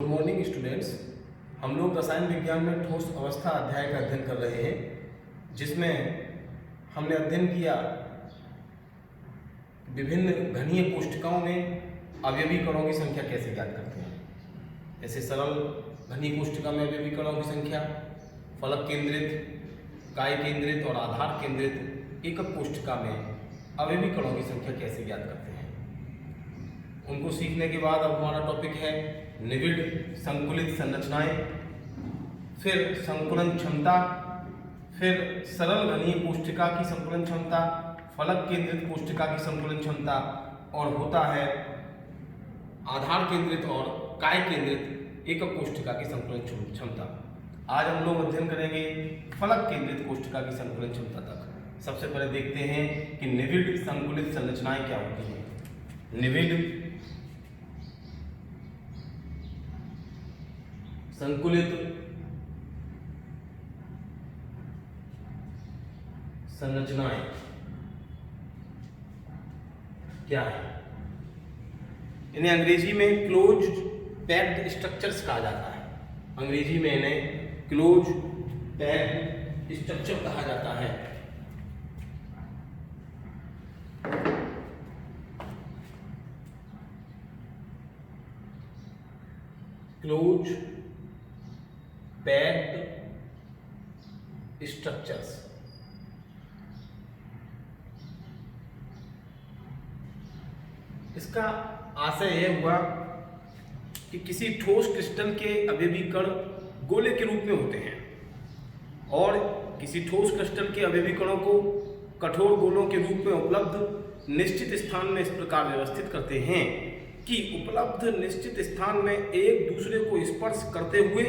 Morning students. हम लोग रसायन विज्ञान में ठोस अवस्था अध्याय का अध्ययन कर रहे हैं, जिसमें हमने अध्ययन किया विभिन्न घनीय कोष्ठकों में अवयवी कणों की संख्या कैसे ज्ञात करते हैं। जैसे सरल घनीय कोष्ठका में अवयवी कणों की संख्या, फलक केंद्रित, काय केंद्रित और आधार केंद्रित एकक कोष्ठका में अवयवी कणों की संख्या कैसे ज्ञात करते हैं। उनको सीखने के बाद अब हमारा टॉपिक है निविड़ संकुलित संरचनाएं, फिर संकुलन क्षमता, फिर सरल घनीय कोष्ठका की संकुलन क्षमता, फलक केंद्रित कोष्ठका की संकुलन क्षमता, और होता है आधार केंद्रित और काय केंद्रित एकक कोष्ठका की संकुलन क्षमता। आज हम लोग अध्ययन करेंगे फलक केंद्रित कोष्ठका की संकुलन क्षमता तक। सबसे पहले देखते हैं कि निविड़ संकुलित संरचनाएं क्या होती हैं। निविड़ संकुलित संरचनाएं क्या है? इन्हें अंग्रेजी में क्लोज पैक्ड स्ट्रक्चर्स कहा जाता है। अंग्रेजी में इन्हें क्लोज पैक्ड स्ट्रक्चर कहा जाता है। Close packed structures. इसका आशय यह हुआ कि किसी ठोस क्रिस्टल के अवयवी कण गोले के रूप में होते हैं और किसी ठोस क्रिस्टल के अवयवी कणों को कठोर गोलों के रूप में उपलब्ध निश्चित स्थान में इस प्रकार व्यवस्थित करते हैं कि उपलब्ध निश्चित स्थान में एक दूसरे को स्पर्श करते हुए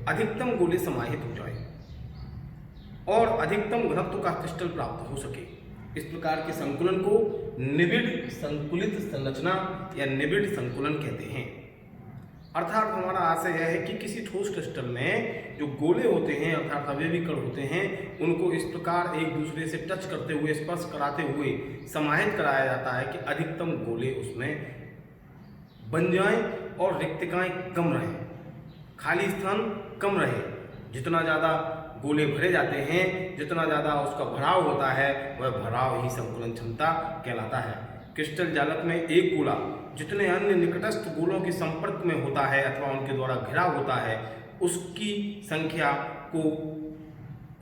अधिकतम गोले समाहित हो जाए और अधिकतम घनत्व का क्रिस्टल प्राप्त हो सके। इस प्रकार के संकुलन को निविड़ संकुलित संरचना या निविड़ संकुलन कहते हैं। अर्थात हमारा आशय यह है कि किसी ठोस क्रिस्टल में जो गोले होते हैं अर्थात अवयवी कण होते हैं, उनको इस प्रकार एक दूसरे से टच करते हुए, स्पर्श कराते हुए समाहित कराया जाता है कि अधिकतम गोले उसमें बन जाएं और रिक्तिकाएं कम रहें, खाली स्थान कम रहे। जितना ज़्यादा गोले भरे जाते हैं, जितना ज़्यादा उसका भराव होता है, वह भराव ही संकुलन क्षमता कहलाता है। क्रिस्टल जालक में एक गोला जितने अन्य निकटस्थ गोलों के संपर्क में होता है अथवा उनके द्वारा घिरा होता है, उसकी संख्या को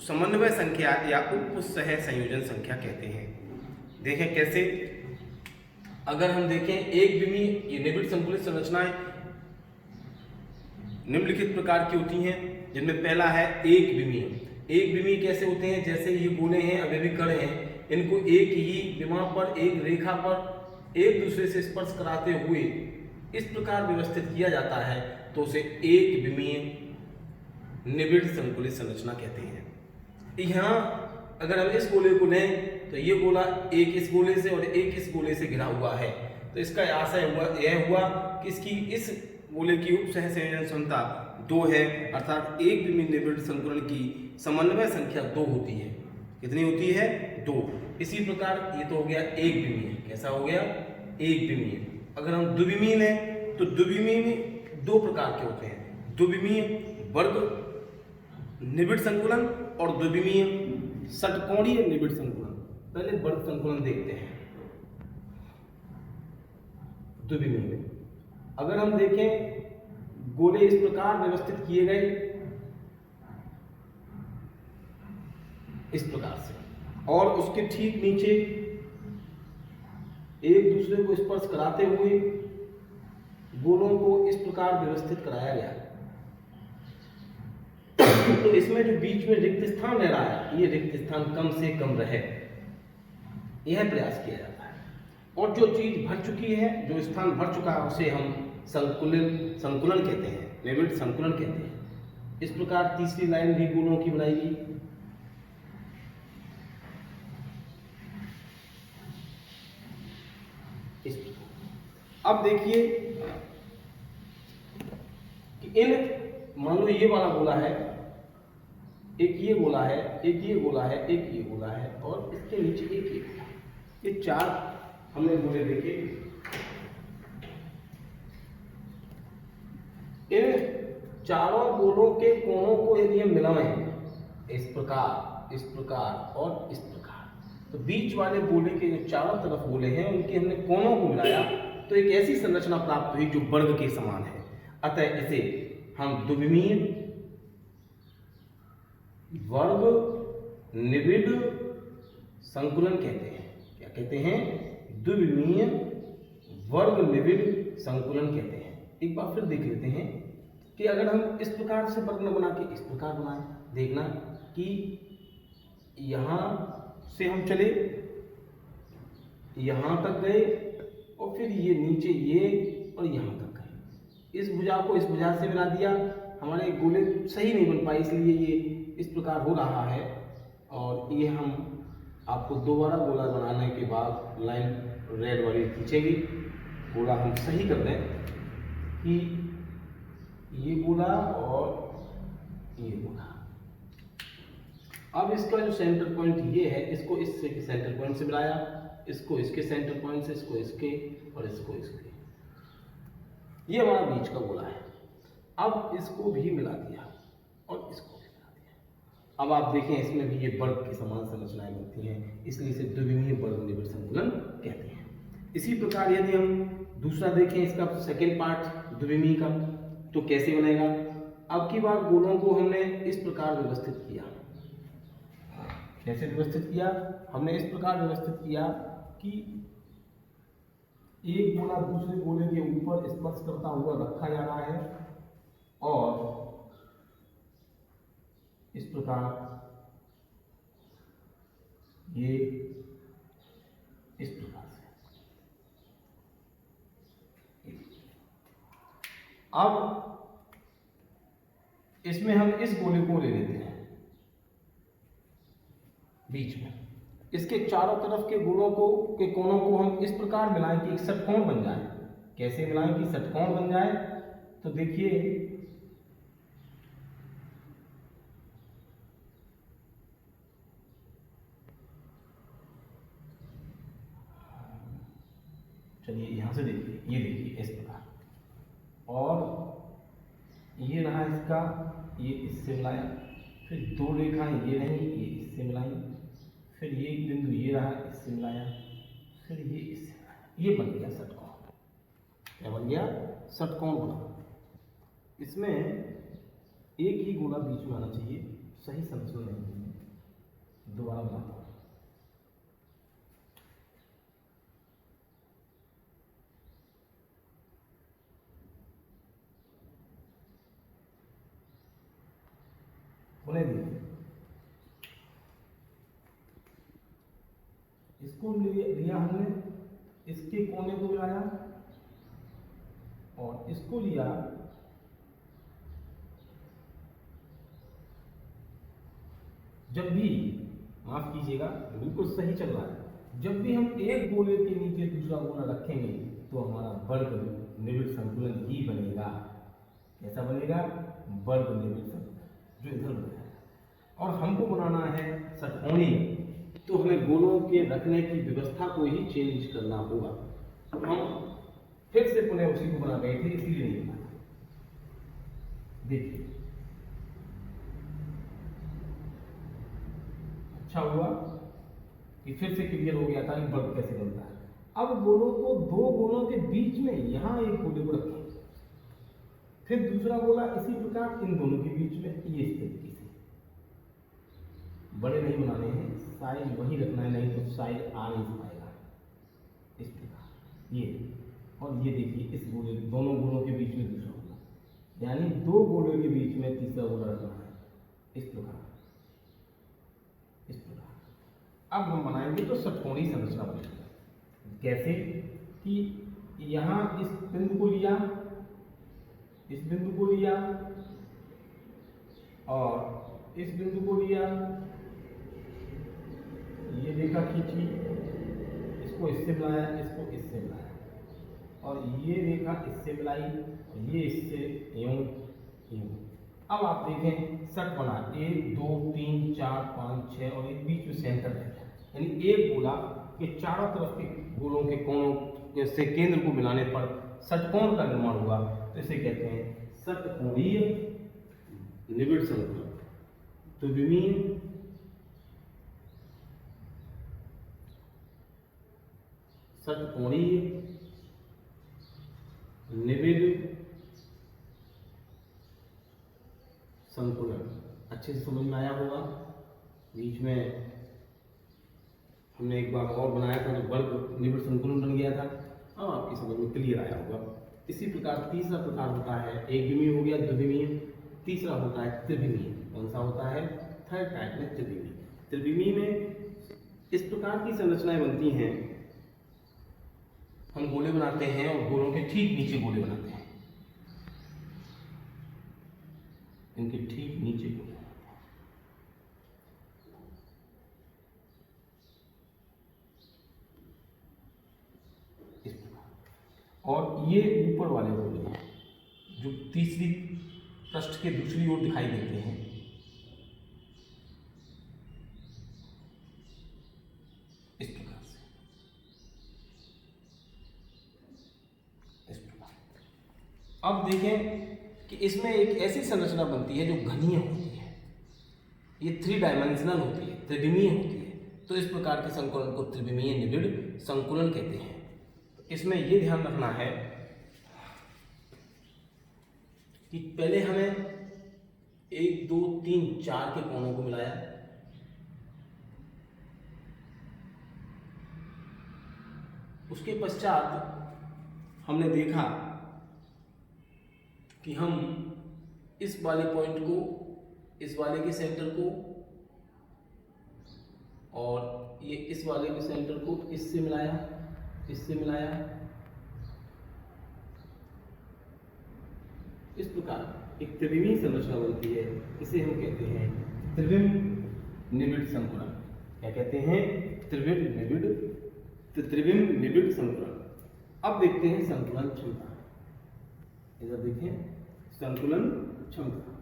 समन्वय संख्या या उपसह संयोजन संख्या कहते हैं। देखें कैसे। अगर हम देखें एक विमीय ये निविड़ संकुलित संरचनाएं निम्नलिखित प्रकार की होती हैं, जिनमें पहला है एक विमीय। एक विमीय कैसे होते हैं? जैसे ये गोले हैं, अवयवी कण हैं, इनको एक ही विमा पर, एक रेखा पर एक दूसरे से स्पर्श कराते हुए इस प्रकार व्यवस्थित किया जाता है, तो उसे एक विमीय निविड़ संकुलित संरचना कहते हैं। यहाँ अगर हम इस गोले को लें तो ये गोला एक इस गोले से और एक इस गोले से घिरा हुआ है, तो इसका आशय यह हुआ कि इसकी इस गोले की उपसह संयोजन क्षमता 2 है, अर्थात एक विमीय निविड़ संकुलन की समन्वय संख्या 2 होती है। कितनी होती है? 2। इसी प्रकार ये तो हो गया एक विमीय। कैसा हो गया? एक विमीय। अगर हम द्विविमीय लें तो द्विविमीय में 2 प्रकार के होते हैं। द्विविमीय वर्ग निविड़ संकुलन और द्विविमीय षटकोणीय निविड़ संकुलन। पहले वर्ग संकुलन देखते हैं। द्विविमीय में अगर हम देखें, गोले इस प्रकार व्यवस्थित किए गए इस प्रकार से, और उसके ठीक नीचे एक दूसरे को स्पर्श कराते हुए गोलों को इस प्रकार व्यवस्थित कराया गया। तो इसमें जो बीच में रिक्त स्थान रह रहा है, ये रिक्त स्थान कम से कम रहे, यह प्रयास किया जाता है। और जो चीज भर चुकी है, जो स्थान भर चुका है, उसे हम संकुलन कहते हैं, निविड़ संकुलन कहते हैं। इस प्रकार तीसरी लाइन भी गोलों की बनाएगी। इस प्रकार अब देखिए कि इन मान लो ये वाला गोला है, एक ये गोला है, एक ये गोला है, एक ये गोला है और इसके नीचे एक ये गोला। ये 4 हमने गोले देखे। इन चारों गोलों के कोणों को यदि हम मिलाएं इस प्रकार और इस प्रकार, तो बीच वाले गोले के जो चारों तरफ गोले हैं उनके हमने कोणों को मिलाया तो एक ऐसी संरचना प्राप्त हुई जो वर्ग के समान है। अतः इसे हम द्विविमीय वर्ग निबिड़ संकुलन कहते हैं। क्या कहते हैं? द्विविमीय वर्ग निबिड़ संकुलन कहते हैं। एक बार फिर देख लेते हैं कि अगर हम इस प्रकार से वर्ग न बना के इस प्रकार बनाएं, देखना कि यहां से हम चले, यहां तक गए और फिर ये नीचे ये और यहां तक गए। इस भुजा को इस भुजा से मिला दिया, हमारे गोले सही नहीं बन पाए इसलिए ये इस प्रकार हो रहा है। और ये हम आपको दोबारा गोला बनाने के बाद लाइन रेड वाली खींचेंगे, गोला हम सही कर दें कि ये गोला और ये गोला। अब इसका जो सेंटर पॉइंट ये है, इसको इस सेंटर पॉइंट से मिलाया, इसको इसके सेंटर पॉइंट से, इसको इसके और इसको इसके, ये हमारा बीच का गोला है। अब इसको भी मिला दिया और इसको भी मिला दिया। अब आप देखें इसमें भी ये वर्ग की समान संरचनाएं बनती हैं, इसलिए इसे द्विविमीय वर्ग निबिड़ संकुलन कहते हैं। इसी प्रकार यदि हम दूसरा देखें, इसका सेकेंड पार्ट द्विविमीय का, तो कैसे बनेगा? अब की बार गोलों को हमने इस प्रकार व्यवस्थित किया। कैसे व्यवस्थित किया? हमने इस प्रकार व्यवस्थित किया कि एक गोला दूसरे गोले के ऊपर स्पर्श करता हुआ रखा जा रहा है और इस प्रकार ये इस प्रकार से। अब इसमें हम इस गोले को ले लेते हैं बीच में, इसके चारों तरफ के गोलों को के कोनों को हम इस प्रकार मिलाएं कि एक षटकोण बन जाए। कैसे मिलाएं कि षटकोण बन जाए? तो देखिए चलिए यहां से देखिए, ये देखिए इस प्रकार, और ये रहा इसका, ये इससे मिलाया, फिर दो रेखाएं ये नहीं, ये इससे मिलाई, फिर ये एक बिंदु ये रहा, इससे मिलाया, फिर ये इससे मिलाया, ये बन गया षटकोण। क्या बन गया? षटकोण बना। इसमें एक ही गोला बीच में आना चाहिए, सही संरचना नहीं। दोबारा बनाता हूं। होने दीजिए, इसको लिया हमने, इसके कोने को मिलाया और इसको लिया, जब भी, माफ कीजिएगा बिल्कुल सही चल रहा है, जब भी हम एक गोले के नीचे दूसरा गोला रखेंगे तो हमारा वर्ग निबिड़ संकुलन ही बनेगा। कैसा बनेगा? वर्ग निबिड़ संकुलन, जो इधर बनेगा। और हमको बनाना है षटकोणी, तो हमें गोलों के रखने की व्यवस्था को ही चेंज करना होगा। तो हम फिर से पुनः उसी को बना गए थे, इसलिए नहीं बनाया। देखिए अच्छा हुआ कि फिर से क्लियर हो गया था कि वर्ग कैसे बनता है। अब गोलों को, दो गोलों के बीच में यहां एक गोले को रखें, फिर दूसरा गोला इसी प्रकार इन दोनों के बीच में, ये इस तरीके से। बड़े नहीं बनाने हैं, साइज वही रखना है, नहीं तो साइज आ नहीं पाएगा। इस प्रकार ये, और ये देखिए इस गोले, दोनों गोलों के बीच में दूसरा गोला, यानी दो गोलों के बीच में तीसरा गोला रखना है। इस प्रकार, इस प्रकार। अब हम बनाएंगे तो षटकोणी संरचना बनेगी। कैसे? कि यहां इस बिंदु को लिया, इस बिंदु को लिया और इस बिंदु को लिया, ये रेखा खींची, इसको इससे मिलाया, इसको इससे मिलाया, और ये रेखा इससे मिलाई और ये इससे यूं यूं। अब आप देखें षट बना, 1 2 3 4 5 6 और एक बीच में सेंटर है, यानी एक गोला के चारों तरफ के गोलों के कोणों से केंद्र को मिलाने पर षटकोण का निर्माण हुआ। तो इसे कहते हैं षटकोणीय निबिड़ संकुलन, द्विविमीय षटकोणीय निबिड़ संकुलन। अच्छे से समझ में आया होगा। बीच में हमने एक बार और बनाया था जो वर्ग निबिड़ संकुलन बन गया था। अब आपकी समझ में क्लियर आया होगा। इसी प्रकार तीसरा प्रकार होता है, एक विमीय हो गया, द्विविमीय, तीसरा होता है त्रिविमीय। कौन सा होता है? थर्ड टाइप में त्रिविमीय। त्रिविमीय में इस प्रकार की संरचनाएं बनती हैं, हम गोले बनाते हैं और गोलों के ठीक नीचे गोले बनाते हैं, इनके ठीक नीचे गोले। इस प्रकार। और ये ऊपर वाले गोले हैं जो तीसरी पृष्ठ के दूसरी ओर दिखाई देते हैं। इस प्रकार से, इस प्रकार। अब देखें कि इसमें एक ऐसी संरचना बनती है जो घनीय होती है, ये 3 डायमेंशनल होती है, त्रिविमीय होती है। तो इस प्रकार के संकुलन को त्रिविमीय निबिड़ संकुलन कहते हैं। इसमें यह ध्यान रखना है कि पहले हमें 1 2 3 4 के कोणों को मिलाया, उसके पश्चात हमने देखा कि हम इस वाले पॉइंट को, इस वाले के सेंटर को और ये इस वाले के सेंटर को इससे मिलाया, इससे मिलाया। इस प्रकार एक त्रिविमीय संरचना बनती है। इसे हम कहते हैं त्रिविम निबिड़ संकुलन। क्या कहते हैं? त्रिविम निबिड़ संकुलन। अब देखते हैं संतुलन क्षमता। इधर देखें, संतुलन क्षमता।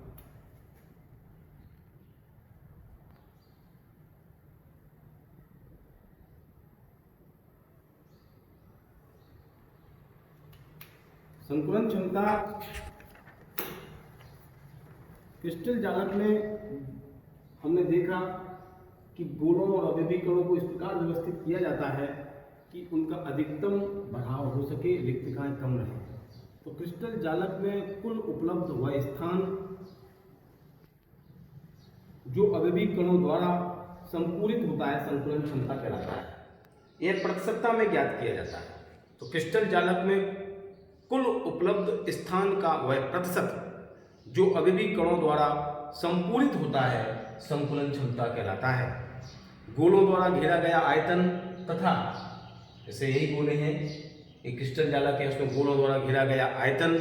संकुलन क्षमता क्रिस्टल जालक में हमने देखा कि गोलों और अवयवी कणों को इस प्रकार व्यवस्थित किया जाता है कि उनका अधिकतम बढ़ाव हो सके, रिक्तकाएं कम रहें। तो क्रिस्टल जालक में कुल उपलब्ध वह स्थान जो अवयवी कणों द्वारा संपूरित होता है, संकुलन क्षमता कहलाता है। यह प्रतिशतता में ज्ञात किया जाता है। तो क्रिस्टल जालक में कुल उपलब्ध स्थान का वह प्रतिशत जो अवयवी कणों द्वारा संपूरित होता है, संकुलन क्षमता कहलाता है। गोलों द्वारा घेरा गया आयतन तथा, जैसे यही गोले हैं, एक क्रिस्टल जालक है, उसमें गोलों द्वारा घेरा गया आयतन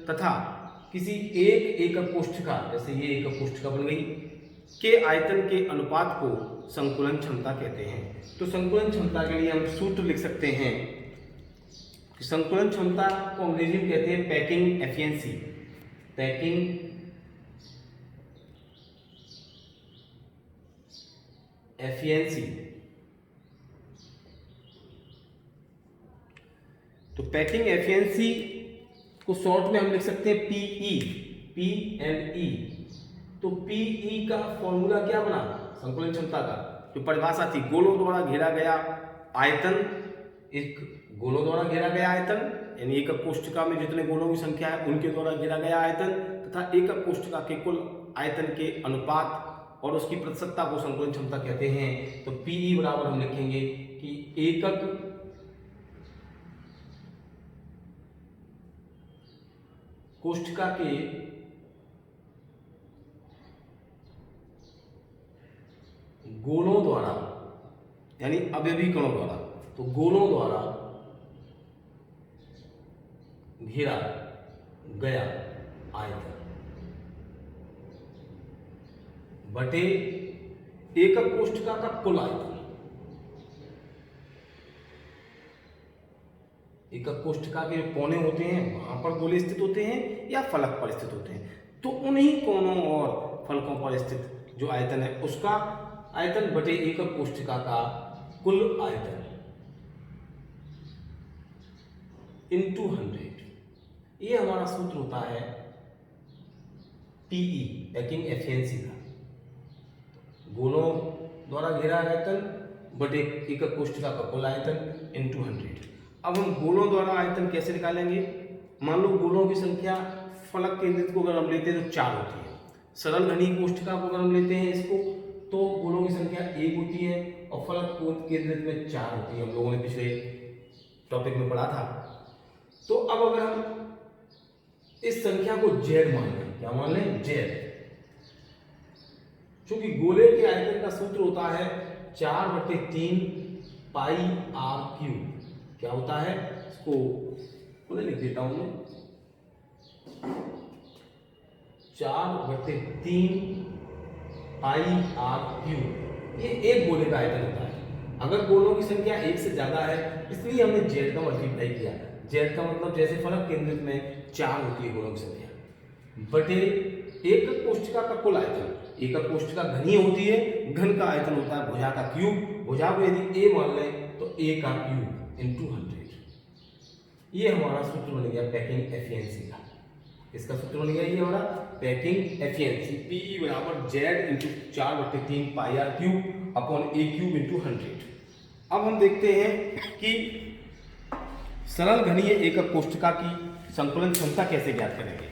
तथा किसी एक एकक कोष्ठिका, जैसे ये एकक कोष्ठिका बन गई, के आयतन के अनुपात को संकुलन क्षमता कहते हैं। तो संकुलन क्षमता के लिए हम सूत्र लिख सकते हैं कि संकुलन क्षमता को अंग्रेजी में कहते हैं पैकिंग एफिशिएंसी। Packing efficiency. तो पैकिंग एफिशिएंसी को शॉर्ट में हम लिख सकते हैं पीई, P&E। तो पीई का फॉर्मूला क्या बना संकुलन क्षमता का? जो परिभाषा थी, गोलों द्वारा घेरा गया आयतन, एक गोलों द्वारा घेरा गया आयतन यानी एकक कोष्ठिका में जितने गोलों की संख्या है उनके द्वारा घेरा गया आयतन तथा एकक कोष्ठिका के कुल आयतन के अनुपात और उसकी प्रतिशतता को संकुलन क्षमता कहते हैं। तो पीई बराबर हम लिखेंगे कि एकक कोष्ठिका के गोलों द्वारा यानी अवयवी कणों द्वारा, तो गोलों द्वारा घेरा गया आयतन बटे एकक कोष्ठिका का कुल आयतन। एकक कोष्ठिका के कोने होते हैं वहां पर गोले स्थित होते हैं या फलक पर स्थित होते हैं, तो उन्हीं कोनों और फलकों पर स्थित जो आयतन है उसका आयतन बटे एकक कोष्ठिका का कुल आयतन × 100। ये हमारा सूत्र होता है पीई पैकिंग एफिशिएंसी का, गोलों द्वारा घेरा आयतन बटे एकक कोष्ठका का कुल आयतन इनटू 100। अब हम गोलों द्वारा आयतन कैसे निकालेंगे? मान लो गोलों की संख्या फलक केंद्रित को अगर हम लेते हैं तो 4 होती है, सरल घनीय कोष्ठका को अगर हम लेते हैं इसको तो गोलों की संख्या 1 होती है और फलक केंद्रित में 4 होती है। हम लोगों ने पिछले टॉपिक में पढ़ा था। तो अब अगर हम इस संख्या को z मान लें, क्या मान लें? z, क्योंकि गोले के आयतन का सूत्र होता है 4/3 पाई r क्यूब। क्या होता है? इसको खुद लिख देता हूं मैं, 4/3 पाई r क्यूब। ये एक गोले का आयतन होता है। अगर गोलों की संख्या 1 से ज्यादा है इसलिए हमने z का मल्टीप्लाई किया। z का मतलब जैसे फलक केंद्रित में 4 होती है गोलों की संख्या बटे एकक कोष्ठका का कुल आयतन। एकक कोष्ठका घनीय होती है, घन का आयतन होता है भुजा का क्यूब। भुजा को यदि a मान लें तो a का क्यूब इनटू 100। ये हमारा सूत्र बन गया पैकिंग एफिशिएंसी का। इसका सूत्र बन गया ये हमारा पैकिंग एफिशिएंसी, Pe बराबर z into 4/3 pi r cube upon a cube into 100। अब हम देखते हैं कि सरल घनीय एकक कोष्ठका की संकुलन क्षमता कैसे ज्ञात करेंगे।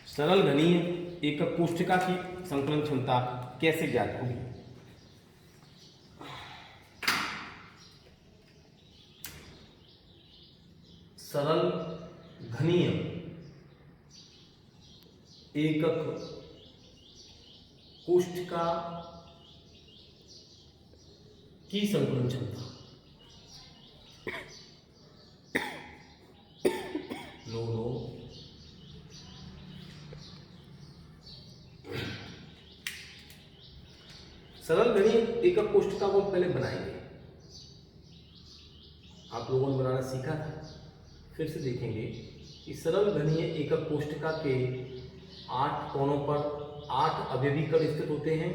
सरल घनीय एकक कोष्ठका की संकुलन क्षमता कैसे ज्ञात होगी? सरल घनीय एकक कोष्ठका की संकुलन क्षमता, सरल घनीय एकक कोष्ठका को पहले बनाएंगे। आप लोगों ने बनाना सीखा था, फिर से देखेंगे कि सरल घनीय एकक कोष्ठका के 8 कोणों पर 8 अवयवी कण स्थित होते हैं।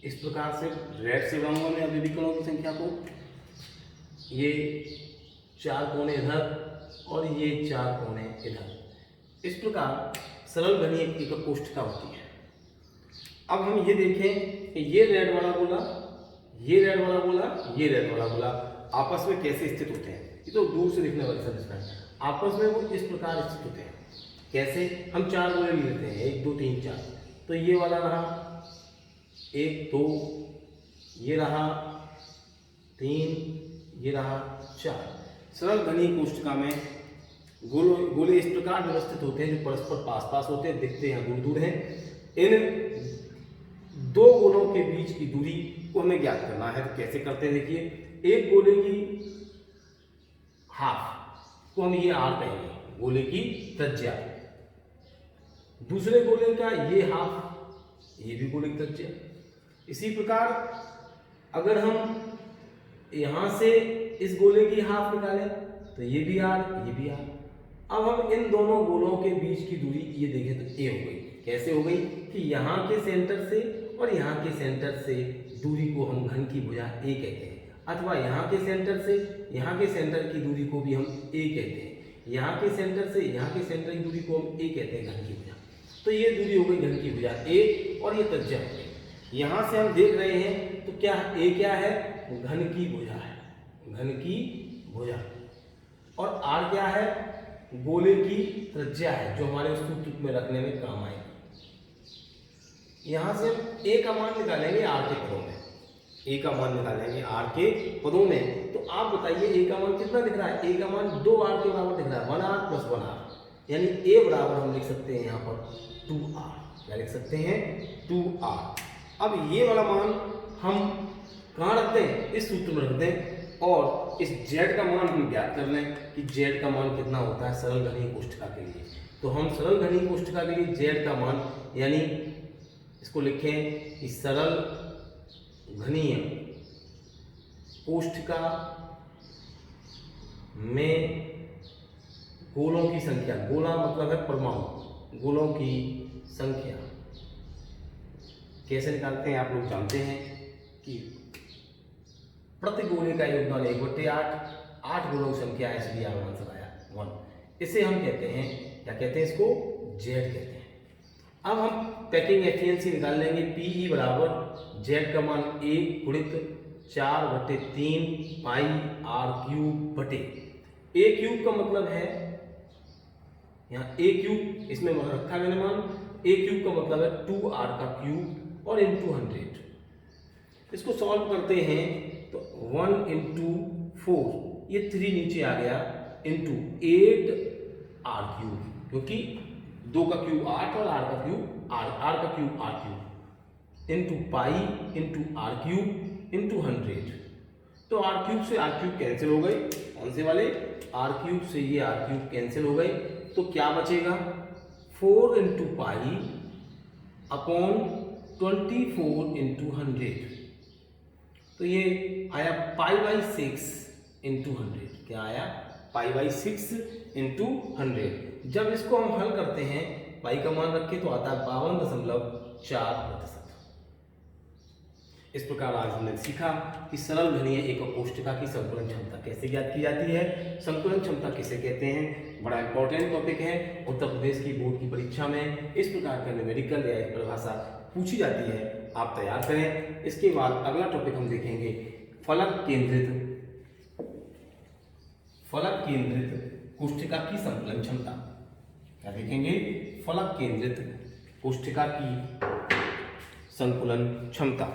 इस प्रकार से रेड से बनाऊंगा मैं अवयवी कणों की संख्या को। ये 4 कोने इधर और ये 4 कोने इधर। इस प्रकार सरल घनीय एकक कोष्ठका होती है। अब हम ये देखें कि ये रेड वाला गोला, ये रेड वाला गोला, ये रेड वाला गोला आपस में कैसे स्थित होते हैं। ये तो दूर से दिखने वाली संरचना है, आपस में वो इस प्रकार स्थित होते हैं। कैसे? हम 4 गोले लेते हैं, 1 2 3 4। तो ये वाला रहा 1 2, ये रहा 3, ये रहा 4। सरल घनीय कोष्ठका में गोले इस प्रकार व्यवस्थित होते हैं जो परस्पर पास पास होते हैं, दिखते हैं दूर दूर हैं। इन 2 गोलों के बीच की दूरी को हमें ज्ञात करना है। तो कैसे करते हैं? देखिए, एक गोले की हाफ को हम ये r कहेंगे, गोले की त्रिज्या। दूसरे गोले का ये हाफ, ये भी गोले की त्रिज्या। इसी प्रकार अगर हम यहां से इस गोले की हाफ निकालें तो ये भी r, ये भी r। अब हम इन दोनों गोलों के बीच की दूरी ये देखें तो a हो गई। कैसे हो गई? कि यहाँ के सेंटर से और यहाँ के सेंटर से दूरी को हम घन की भुजा a कहते हैं, अथवा यहाँ के सेंटर से यहाँ के सेंटर की दूरी को भी हम a कहते हैं। यहाँ के सेंटर से यहाँ के सेंटर की दूरी को हम a कहते हैं, घन की भुजा। तो ये दूरी हो गई घन की भुजा a और ये त्रिज्या हो गई। यहाँ से हम देख रहे हैं तो क्या a क्या है? घन की भुजा है, घन की भुजा। और r क्या है? गोले की त्रिज्या है, जो हमारे सूत्र में रखने में काम आएगी। यहां से हम a का मान निकालेंगे r के पदों में, a का मान निकालेंगे r के पदों में। तो आप बताइए a का मान कितना दिख रहा है? a का मान 2r के बराबर दिख रहा है, 1r + 1r, यानी a बराबर हम लिख सकते हैं यहाँ पर 2r। क्या लिख सकते हैं? 2r। अब ये वाला मान हम कहाँ रखते हैं? इस सूत्र में रखते हैं। और इस z का मान हम ज्ञात कर लें कि z का मान कितना होता है सरल घनीय कोष्ठका के लिए। तो हम सरल घनीय कोष्ठका के लिए z का मान, यानी इसको लिखें कि सरल घनीय कोष्ठका में गोलों की संख्या, गोला मतलब है परमाणु, गोलों की संख्या कैसे निकालते हैं? आप लोग जानते हैं कि प्रति गोले का योगदान 1/8, 8 गोलों की संख्या है इसलिए आंसर आया 1। इसे हम कहते हैं क्या कहते हैं इसको, जेड कहते हैं। अब हम पैकिंग एफिशिएंसी निकाल लेंगे, पीई बराबर जेड का मान 1 गुणित 4/3 पाई आर क्यूब बटे ए क्यूब का मतलब है यहाँ ए क्यूब, इसमें रखा मैंने मान, ए क्यूब का मतलब है 2r का क्यूब और इंटू 100। इसको सॉल्व करते हैं तो 1 इंटू 4, ये 3 नीचे आ गया, इंटू 8r क्यूब, क्योंकि 2 का क्यूब 8 और r का क्यूब r का cube r cube, into pi into r cube into 100। तो r क्यूब से r क्यूब कैंसिल हो गए, कौन से वाले, r क्यूब से ये r क्यूब कैंसिल हो गए, तो क्या बचेगा 4 इंटू पाई अपॉन 24 इंटू 100। तो ये आया π/6 इंटू 100, क्या आया π/6 इंटू 100। जब इसको हम हल करते हैं, पाई का मान रखें तो आता है 52.4%। इस प्रकार आज हमने सीखा कि सरल घनीय एकक कोष्ठिका की संकुलन क्षमता कैसे ज्ञात की जाती है, संकुलन क्षमता किसे कहते हैं, बड़ा इंपॉर्टेंट टॉपिक है। उत्तर प्रदेश की बोर्ड की परीक्षा में इस प्रकार का न्यूमेरिकल या परिभाषा पूछी जाती है, आप तैयार करें। इसके बाद अगला टॉपिक हम देखेंगे फलक केंद्रित कोष्ठिका की संकुलन क्षमता। क्या देखेंगे, फलक केंद्रित कोष्ठिका की संकुलन क्षमता।